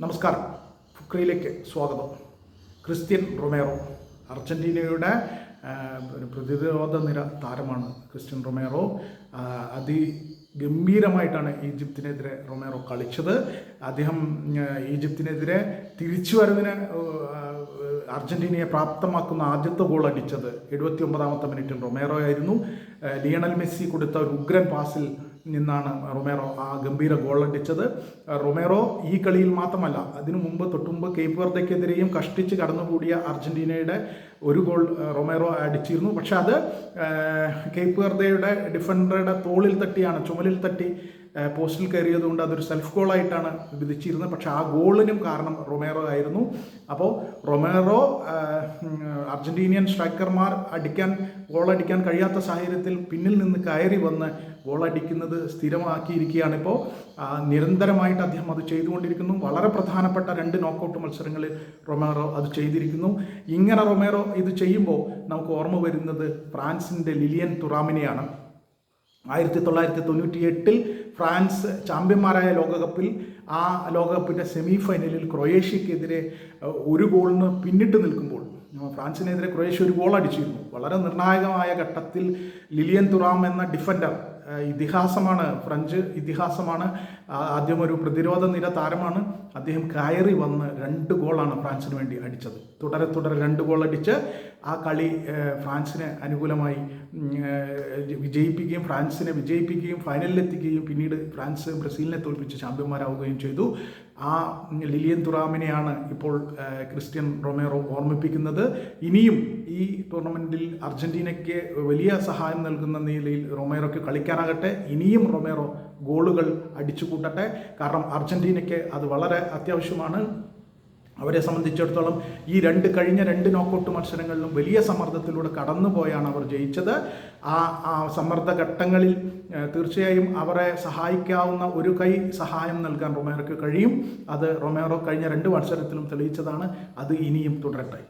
നമസ്കാരം. ഫുക്രയിലേക്ക് സ്വാഗതം. Cristian Romero അർജൻറ്റീനയുടെ ഒരു പ്രതിരോധ നിര താരമാണ്. ക്രിസ്ത്യൻ റൊമേറോ അതിഗംഭീരമായിട്ടാണ് ഈജിപ്തിനെതിരെ റൊമേറോ കളിച്ചത്. അദ്ദേഹം ഈജിപ്തിനെതിരെ തിരിച്ചുവരവിന് അർജൻറ്റീനയെ പ്രാപ്തമാക്കുന്ന ആദ്യത്തെ ഗോൾ അടിച്ചത് 79-ാമത്തെ മിനിറ്റിൽ റൊമേറോ ആയിരുന്നു. ലിയണൽ മെസ്സി കൊടുത്ത ഒരു ഉഗ്രൻ പാസിൽ നിന്നാണ് റൊമേറോ ആ ഗംഭീര ഗോൾ അടിച്ചത്. റൊമേറോ ഈ കളിയിൽ മാത്രമല്ല, അതിനു മുമ്പ് തൊട്ടുമുമ്പ് കേപ്പ് വെർദെക്കെതിരെയും കഷ്ടിച്ച് കടന്നുകൂടിയ അർജൻറ്റീനയുടെ ഒരു ഗോൾ റൊമേറോ അടിച്ചിരുന്നു. പക്ഷെ അത് കേപ്പ് വെർദെയുടെ ഡിഫൻഡറുടെ തോളിൽ തട്ടിയാണ്, ചുമലിൽ തട്ടി പോസ്റ്റിൽ കയറിയതുകൊണ്ട് അതൊരു സെൽഫ് ഗോളായിട്ടാണ് വിധിച്ചിരുന്നത്. പക്ഷെ ആ ഗോളിനും കാരണം റൊമേറോ ആയിരുന്നു. അപ്പോൾ റൊമേറോ അർജൻറ്റീനിയൻ സ്ട്രൈക്കർമാർ ഗോളടിക്കാൻ കഴിയാത്ത സാഹചര്യത്തിൽ പിന്നിൽ നിന്ന് കയറി വന്ന് ഗോളടിക്കുന്നത് സ്ഥിരമാക്കിയിരിക്കുകയാണ്. ഇപ്പോൾ നിരന്തരമായിട്ട് അദ്ദേഹം അത് ചെയ്തുകൊണ്ടിരിക്കുന്നു. വളരെ പ്രധാനപ്പെട്ട 2 നോക്കൗട്ട് മത്സരങ്ങളിൽ റൊമേറോ അത് ചെയ്തിരിക്കുന്നു. ഇങ്ങനെ റൊമേറോ ഇത് ചെയ്യുമ്പോൾ നമുക്ക് ഓർമ്മ വരുന്നത് ഫ്രാൻസിൻ്റെ ലിലിയൻ തുറാമിനെയാണ്. 1998 ഫ്രാൻസ് ചാമ്പ്യന്മാരായ ലോകകപ്പിൽ ആ ലോകകപ്പിൻ്റെ സെമി ഫൈനലിൽ ക്രൊയേഷ്യക്കെതിരെ ഒരു ഗോളിന് പിന്നിട്ട് നിൽക്കുമ്പോൾ ഫ്രാൻസിനെതിരെ ക്രൊയേഷ്യ ഒരു ഗോൾ അടിച്ചിരുന്നു. വളരെ നിർണായകമായ ഘട്ടത്തിൽ ലിലിയൻ തുറാം എന്ന ഡിഫൻഡർ, ഇതിഹാസമാണ്, ഫ്രഞ്ച് ഇതിഹാസമാണ്, ആദ്യം ഒരു പ്രതിരോധ നിര താരമാണ്. അദ്ദേഹം കയറി വന്ന് 2 ഗോളാണ് ഫ്രാൻസിന് വേണ്ടി അടിച്ചത്. തുടരെ 2 ഗോൾ അടിച്ച് ആ കളി ഫ്രാൻസിന് അനുകൂലമായി ഫ്രാൻസിനെ വിജയിപ്പിക്കുകയും ഫൈനലിലെത്തിക്കുകയും പിന്നീട് ഫ്രാൻസ് ബ്രസീലിനെ തോൽപ്പിച്ച് ചാമ്പ്യന്മാരാവുകയും ചെയ്തു. ആ ലിലിയൻ തുറാമിനെയാണ് ഇപ്പോൾ ക്രിസ്ത്യൻ റൊമേറോ ഓർമ്മിപ്പിക്കുന്നത്. ഇനിയും ഈ ടൂർണമെൻറ്റിൽ അർജൻറ്റീനയ്ക്ക് വലിയ സഹായം നൽകുന്ന നിലയിൽ റൊമേറോയ്ക്ക് കളിക്കാനാകട്ടെ. ഇനിയും റൊമേറോ ഗോളുകൾ അടിച്ചു കൂട്ടട്ടെ. കാരണം അർജൻറ്റീനയ്ക്ക് അത് വളരെ അത്യാവശ്യമാണ്. അവരെ സംബന്ധിച്ചിടത്തോളം ഈ കഴിഞ്ഞ 2 നോക്കൗട്ട് മത്സരങ്ങളിലും വലിയ സമ്മർദ്ദത്തിലൂടെ കടന്നുപോയാണ് അവർ ജയിച്ചത്. ആ സമ്മർദ്ദ ഘട്ടങ്ങളിൽ തീർച്ചയായും അവരെ സഹായിക്കാവുന്ന ഒരു കൈ സഹായം നൽകാൻ റൊമേറോയ്ക്ക് കഴിയും. അത് റൊമേറോ കഴിഞ്ഞ 2 മത്സരത്തിലും തെളിയിച്ചതാണ്. അത് ഇനിയും തുടരട്ടെ.